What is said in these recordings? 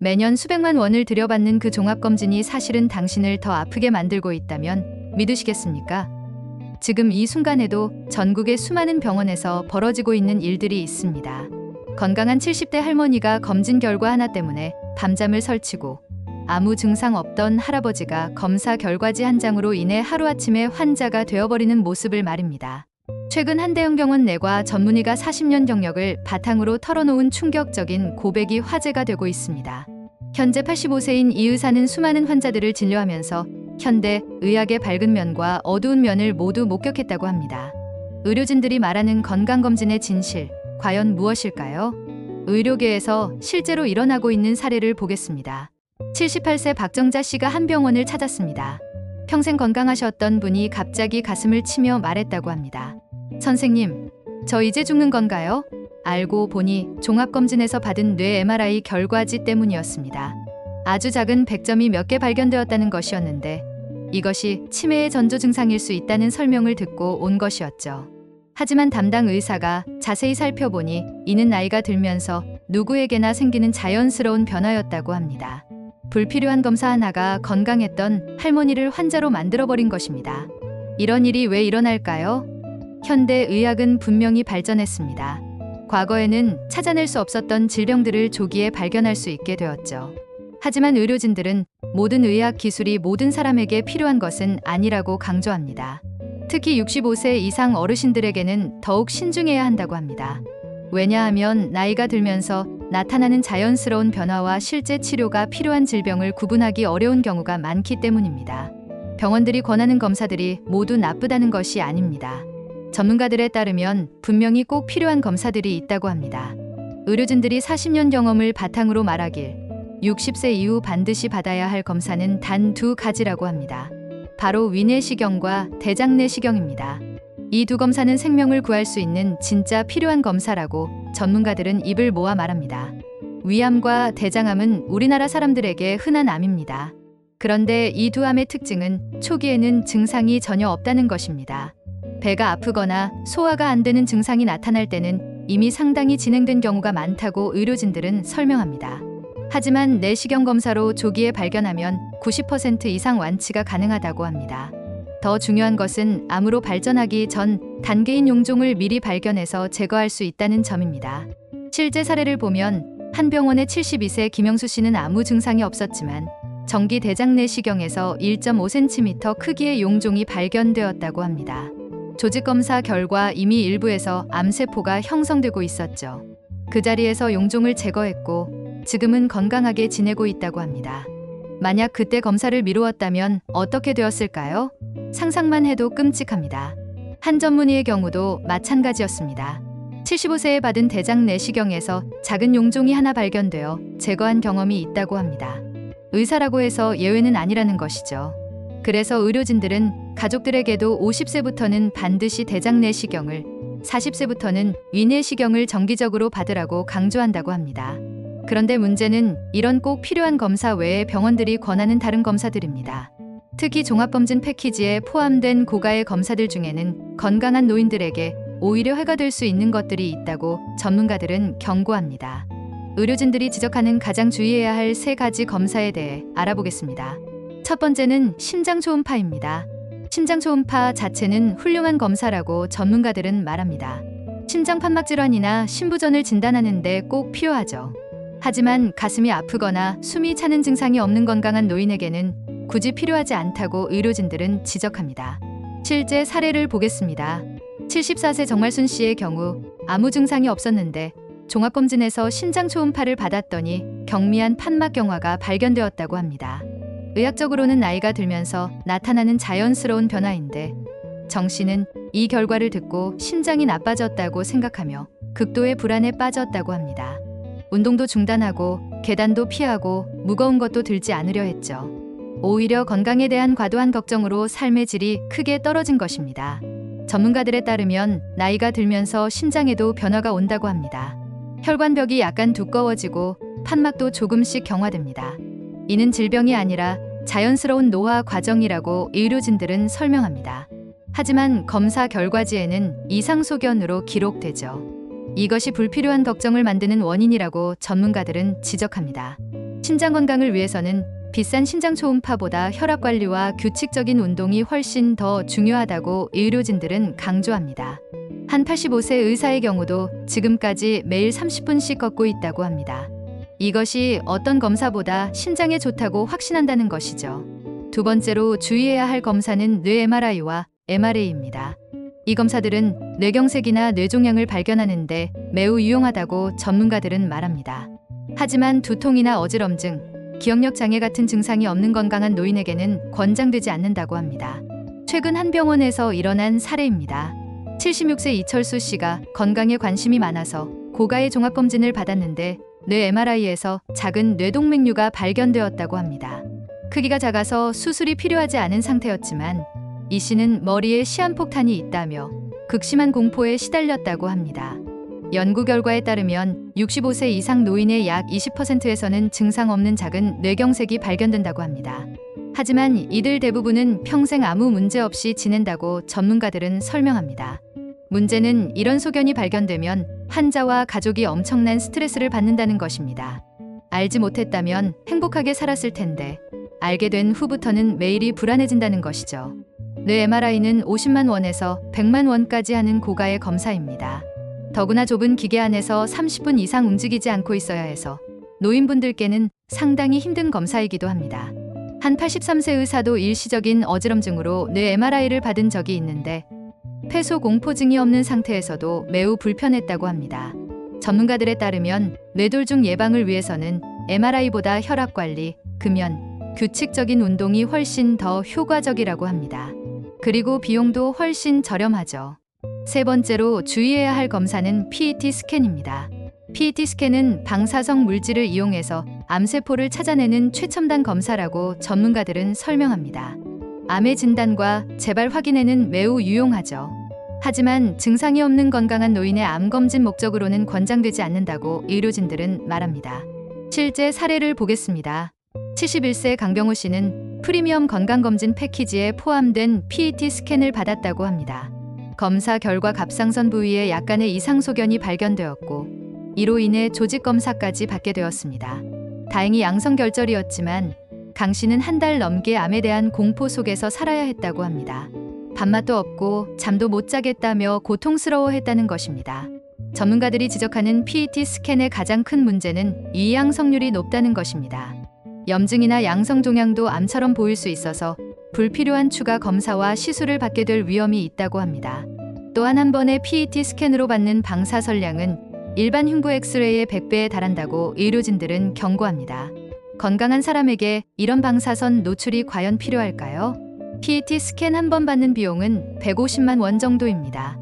매년 수백만 원을 들여받는 그 종합검진이 사실은 당신을 더 아프게 만들고 있다면 믿으시겠습니까? 지금 이 순간에도 전국의 수많은 병원에서 벌어지고 있는 일들이 있습니다. 건강한 70대 할머니가 검진 결과 하나 때문에 밤잠을 설치고 아무 증상 없던 할아버지가 검사 결과지 한 장으로 인해 하루아침에 환자가 되어버리는 모습을 말입니다. 최근 한대형병원 내과 전문의가 40년 경력을 바탕으로 털어놓은 충격적인 고백이 화제가 되고 있습니다. 현재 85세인 이 의사는 수많은 환자들을 진료하면서 현대 의학의 밝은 면과 어두운 면을 모두 목격했다고 합니다. 의료진들이 말하는 건강검진의 진실, 과연 무엇일까요? 의료계에서 실제로 일어나고 있는 사례를 보겠습니다. 78세 박정자 씨가 한 병원을 찾았습니다. 평생 건강하셨던 분이 갑자기 가슴을 치며 말했다고 합니다. 선생님, 저 이제 죽는 건가요? 알고 보니 종합검진에서 받은 뇌 MRI 결과지 때문이었습니다. 아주 작은 백점이 몇 개 발견되었다는 것이었는데 이것이 치매의 전조 증상일 수 있다는 설명을 듣고 온 것이었죠. 하지만 담당 의사가 자세히 살펴보니 이는 나이가 들면서 누구에게나 생기는 자연스러운 변화였다고 합니다. 불필요한 검사 하나가 건강했던 할머니를 환자로 만들어버린 것입니다. 이런 일이 왜 일어날까요? 현대 의학은 분명히 발전했습니다. 과거에는 찾아낼 수 없었던 질병들을 조기에 발견할 수 있게 되었죠. 하지만 의료진들은 모든 의학 기술이 모든 사람에게 필요한 것은 아니라고 강조합니다. 특히 65세 이상 어르신들에게는 더욱 신중해야 한다고 합니다. 왜냐하면 나이가 들면서 나타나는 자연스러운 변화와 실제 치료가 필요한 질병을 구분하기 어려운 경우가 많기 때문입니다. 병원들이 권하는 검사들이 모두 나쁘다는 것이 아닙니다. 전문가들에 따르면 분명히 꼭 필요한 검사들이 있다고 합니다. 의료진들이 40년 경험을 바탕으로 말하길 60세 이후 반드시 받아야 할 검사는 단 두 가지라고 합니다. 바로 위내시경과 대장내시경입니다. 이 두 검사는 생명을 구할 수 있는 진짜 필요한 검사라고 전문가들은 입을 모아 말합니다. 위암과 대장암은 우리나라 사람들에게 흔한 암입니다. 그런데 이 두 암의 특징은 초기에는 증상이 전혀 없다는 것입니다. 배가 아프거나 소화가 안 되는 증상이 나타날 때는 이미 상당히 진행된 경우가 많다고 의료진들은 설명합니다. 하지만 내시경 검사로 조기에 발견하면 90% 이상 완치가 가능하다고 합니다. 더 중요한 것은 암으로 발전하기 전 단계인 용종을 미리 발견해서 제거할 수 있다는 점입니다. 실제 사례를 보면 한 병원의 72세 김영수 씨는 아무 증상이 없었지만 정기 대장내시경에서 1.5cm 크기의 용종이 발견되었다고 합니다. 조직검사 결과 이미 일부에서 암세포가 형성되고 있었죠. 그 자리에서 용종을 제거했고 지금은 건강하게 지내고 있다고 합니다. 만약 그때 검사를 미루었다면 어떻게 되었을까요? 상상만 해도 끔찍합니다. 한 전문의의 경우도 마찬가지였습니다. 75세에 받은 대장 내시경에서 작은 용종이 하나 발견되어 제거한 경험이 있다고 합니다. 의사라고 해서 예외는 아니라는 것이죠. 그래서 의료진들은 가족들에게도 50세부터는 반드시 대장 내시경을, 40세부터는 위내시경을 정기적으로 받으라고 강조한다고 합니다. 그런데 문제는 이런 꼭 필요한 검사 외에 병원들이 권하는 다른 검사들입니다. 특히 종합검진 패키지에 포함된 고가의 검사들 중에는 건강한 노인들에게 오히려 해가 될 수 있는 것들이 있다고 전문가들은 경고합니다. 의료진들이 지적하는 가장 주의해야 할 세 가지 검사에 대해 알아보겠습니다. 첫 번째는 심장 초음파입니다. 심장 초음파 자체는 훌륭한 검사라고 전문가들은 말합니다. 심장 판막 질환이나 심부전을 진단하는 데 꼭 필요하죠. 하지만 가슴이 아프거나 숨이 차는 증상이 없는 건강한 노인에게는 굳이 필요하지 않다고 의료진들은 지적합니다. 실제 사례를 보겠습니다. 74세 정말순 씨의 경우 아무 증상이 없었는데 종합검진에서 심장 초음파를 받았더니 경미한 판막경화가 발견되었다고 합니다. 의학적으로는 나이가 들면서 나타나는 자연스러운 변화인데 정 씨는 이 결과를 듣고 심장이 나빠졌다고 생각하며 극도의 불안에 빠졌다고 합니다. 운동도 중단하고 계단도 피하고 무거운 것도 들지 않으려 했죠. 오히려 건강에 대한 과도한 걱정으로 삶의 질이 크게 떨어진 것입니다. 전문가들에 따르면 나이가 들면서 심장에도 변화가 온다고 합니다. 혈관벽이 약간 두꺼워지고 판막도 조금씩 경화됩니다. 이는 질병이 아니라 자연스러운 노화 과정이라고 의료진들은 설명합니다. 하지만 검사 결과지에는 이상 소견으로 기록되죠. 이것이 불필요한 걱정을 만드는 원인이라고 전문가들은 지적합니다. 심장 건강을 위해서는 비싼 심장 초음파보다 혈압 관리와 규칙적인 운동이 훨씬 더 중요하다고 의료진들은 강조합니다. 한 85세 의사의 경우도 지금까지 매일 30분씩 걷고 있다고 합니다. 이것이 어떤 검사보다 심장에 좋다고 확신한다는 것이죠. 두 번째로 주의해야 할 검사는 뇌 MRI와 MRA입니다. 이 검사들은 뇌경색이나 뇌종양을 발견하는데 매우 유용하다고 전문가들은 말합니다. 하지만 두통이나 어지럼증, 기억력 장애 같은 증상이 없는 건강한 노인에게는 권장되지 않는다고 합니다. 최근 한 병원에서 일어난 사례입니다. 76세 이철수 씨가 건강에 관심이 많아서 고가의 종합검진을 받았는데 뇌 MRI에서 작은 뇌동맥류가 발견되었다고 합니다. 크기가 작아서 수술이 필요하지 않은 상태였지만 이 씨는 머리에 시한폭탄이 있다며 극심한 공포에 시달렸다고 합니다. 연구 결과에 따르면 65세 이상 노인의 약 20%에서는 증상 없는 작은 뇌경색이 발견된다고 합니다. 하지만 이들 대부분은 평생 아무 문제 없이 지낸다고 전문가들은 설명합니다. 문제는 이런 소견이 발견되면 환자와 가족이 엄청난 스트레스를 받는다는 것입니다. 알지 못했다면 행복하게 살았을 텐데 알게 된 후부터는 매일이 불안해진다는 것이죠. 뇌 MRI는 50만 원에서 100만 원까지 하는 고가의 검사입니다. 더구나 좁은 기계 안에서 30분 이상 움직이지 않고 있어야 해서 노인분들께는 상당히 힘든 검사이기도 합니다. 한 83세 의사도 일시적인 어지럼증으로 뇌 MRI를 받은 적이 있는데 폐소 공포증이 없는 상태에서도 매우 불편했다고 합니다. 전문가들에 따르면 뇌졸중 예방을 위해서는 MRI보다 혈압 관리, 금연, 규칙적인 운동이 훨씬 더 효과적이라고 합니다. 그리고 비용도 훨씬 저렴하죠. 세 번째로 주의해야 할 검사는 PET 스캔입니다. PET 스캔은 방사성 물질을 이용해서 암세포를 찾아내는 최첨단 검사라고 전문가들은 설명합니다. 암의 진단과 재발 확인에는 매우 유용하죠. 하지만 증상이 없는 건강한 노인의 암검진 목적으로는 권장되지 않는다고 의료진들은 말합니다. 실제 사례를 보겠습니다. 71세 강병호 씨는 프리미엄 건강검진 패키지에 포함된 PET 스캔을 받았다고 합니다. 검사 결과 갑상선 부위에 약간의 이상 소견이 발견되었고 이로 인해 조직 검사까지 받게 되었습니다. 다행히 양성결절이었지만 강 씨는 한 달 넘게 암에 대한 공포 속에서 살아야 했다고 합니다. 밥맛도 없고 잠도 못 자겠다며 고통스러워했다는 것입니다. 전문가들이 지적하는 PET 스캔의 가장 큰 문제는 이양성률이 높다는 것입니다. 염증이나 양성 종양도 암처럼 보일 수 있어서 불필요한 추가 검사와 시술을 받게 될 위험이 있다고 합니다. 또한 한 번의 PET 스캔으로 받는 방사선량은 일반 흉부 엑스레이의 100배에 달한다고 의료진들은 경고합니다. 건강한 사람에게 이런 방사선 노출이 과연 필요할까요? PET 스캔 한 번 받는 비용은 150만 원 정도입니다.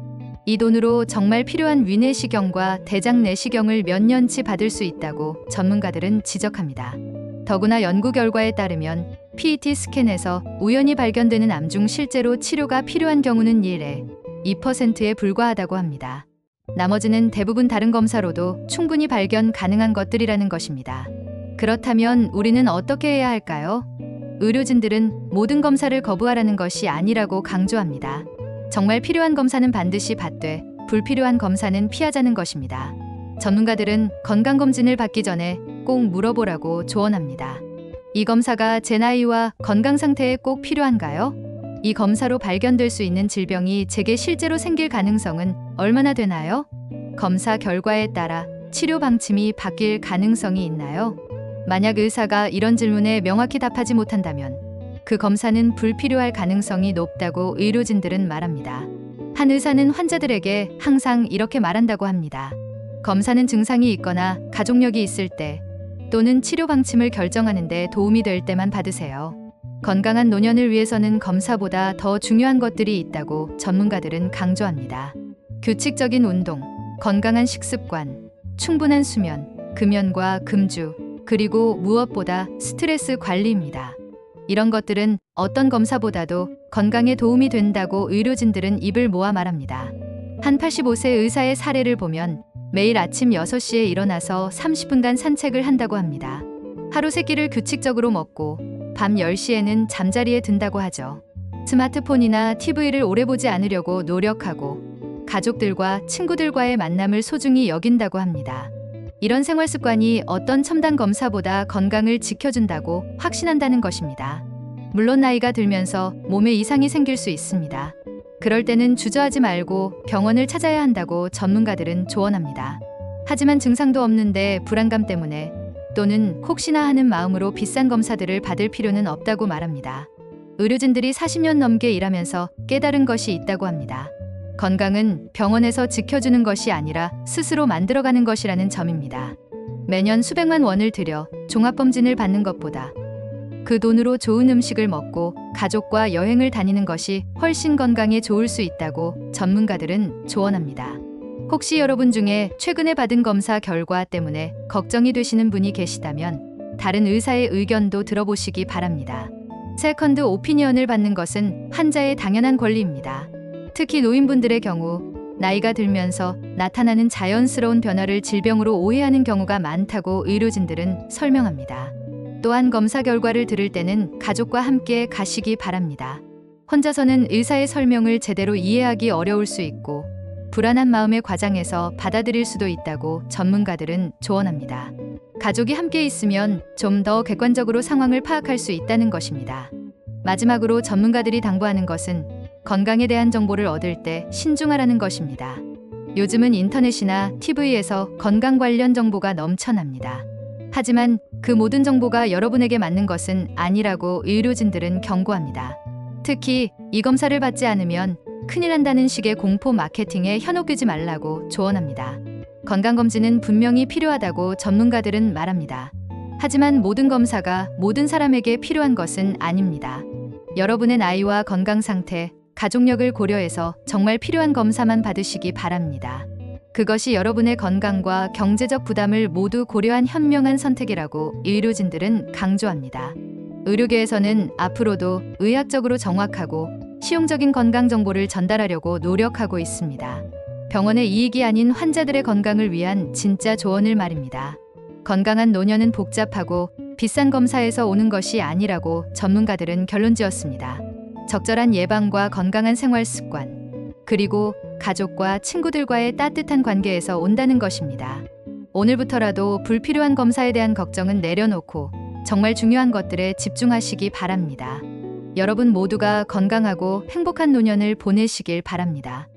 이 돈으로 정말 필요한 위내시경과 대장 내시경을 몇 년치 받을 수 있다고 전문가들은 지적합니다. 더구나 연구 결과에 따르면 PET 스캔에서 우연히 발견되는 암 중 실제로 치료가 필요한 경우는 1에 2%에 불과하다고 합니다. 나머지는 대부분 다른 검사로도 충분히 발견 가능한 것들이라는 것입니다. 그렇다면 우리는 어떻게 해야 할까요? 의료진들은 모든 검사를 거부하라는 것이 아니라고 강조합니다. 정말 필요한 검사는 반드시 받되 불필요한 검사는 피하자는 것입니다. 전문가들은 건강검진을 받기 전에 꼭 물어보라고 조언합니다. 이 검사가 제 나이와 건강 상태에 꼭 필요한가요? 이 검사로 발견될 수 있는 질병이 제게 실제로 생길 가능성은 얼마나 되나요? 검사 결과에 따라 치료 방침이 바뀔 가능성이 있나요? 만약 의사가 이런 질문에 명확히 답하지 못한다면 그 검사는 불필요할 가능성이 높다고 의료진들은 말합니다. 한 의사는 환자들에게 항상 이렇게 말한다고 합니다. 검사는 증상이 있거나 가족력이 있을 때 또는 치료 방침을 결정하는 데 도움이 될 때만 받으세요. 건강한 노년을 위해서는 검사보다 더 중요한 것들이 있다고 전문가들은 강조합니다. 규칙적인 운동, 건강한 식습관, 충분한 수면, 금연과 금주, 그리고 무엇보다 스트레스 관리입니다. 이런 것들은 어떤 검사보다도 건강에 도움이 된다고 의료진들은 입을 모아 말합니다. 한 85세 의사의 사례를 보면 매일 아침 6시에 일어나서 30분간 산책을 한다고 합니다. 하루 3끼를 규칙적으로 먹고 밤 10시에는 잠자리에 든다고 하죠. 스마트폰이나 TV를 오래 보지 않으려고 노력하고 가족들과 친구들과의 만남을 소중히 여긴다고 합니다. 이런 생활 습관이 어떤 첨단 검사보다 건강을 지켜준다고 확신한다는 것입니다. 물론 나이가 들면서 몸에 이상이 생길 수 있습니다. 그럴 때는 주저하지 말고 병원을 찾아야 한다고 전문가들은 조언합니다. 하지만 증상도 없는데 불안감 때문에 또는 혹시나 하는 마음으로 비싼 검사들을 받을 필요는 없다고 말합니다. 의료진들이 40년 넘게 일하면서 깨달은 것이 있다고 합니다. 건강은 병원에서 지켜주는 것이 아니라 스스로 만들어가는 것이라는 점입니다. 매년 수백만 원을 들여 종합검진을 받는 것보다 그 돈으로 좋은 음식을 먹고 가족과 여행을 다니는 것이 훨씬 건강에 좋을 수 있다고 전문가들은 조언합니다. 혹시 여러분 중에 최근에 받은 검사 결과 때문에 걱정이 되시는 분이 계시다면 다른 의사의 의견도 들어보시기 바랍니다. 세컨드 오피니언을 받는 것은 환자의 당연한 권리입니다. 특히 노인분들의 경우 나이가 들면서 나타나는 자연스러운 변화를 질병으로 오해하는 경우가 많다고 의료진들은 설명합니다. 또한 검사 결과를 들을 때는 가족과 함께 가시기 바랍니다. 혼자서는 의사의 설명을 제대로 이해하기 어려울 수 있고 불안한 마음에 과장해서 받아들일 수도 있다고 전문가들은 조언합니다. 가족이 함께 있으면 좀 더 객관적으로 상황을 파악할 수 있다는 것입니다. 마지막으로 전문가들이 당부하는 것은 건강에 대한 정보를 얻을 때 신중하라는 것입니다. 요즘은 인터넷이나 TV에서 건강 관련 정보가 넘쳐납니다. 하지만 그 모든 정보가 여러분에게 맞는 것은 아니라고 의료진들은 경고합니다. 특히 이 검사를 받지 않으면 큰일 난다는 식의 공포 마케팅에 현혹되지 말라고 조언합니다. 건강검진은 분명히 필요하다고 전문가들은 말합니다. 하지만 모든 검사가 모든 사람에게 필요한 것은 아닙니다. 여러분의 나이와 건강 상태, 가족력을 고려해서 정말 필요한 검사만 받으시기 바랍니다. 그것이 여러분의 건강과 경제적 부담을 모두 고려한 현명한 선택이라고 의료진들은 강조합니다. 의료계에서는 앞으로도 의학적으로 정확하고 실용적인 건강 정보를 전달하려고 노력하고 있습니다. 병원의 이익이 아닌 환자들의 건강을 위한 진짜 조언을 말입니다. 건강한 노년은 복잡하고 비싼 검사에서 오는 것이 아니라고 전문가들은 결론지었습니다. 적절한 예방과 건강한 생활 습관, 그리고 가족과 친구들과의 따뜻한 관계에서 온다는 것입니다. 오늘부터라도 불필요한 검사에 대한 걱정은 내려놓고 정말 중요한 것들에 집중하시기 바랍니다. 여러분 모두가 건강하고 행복한 노년을 보내시길 바랍니다.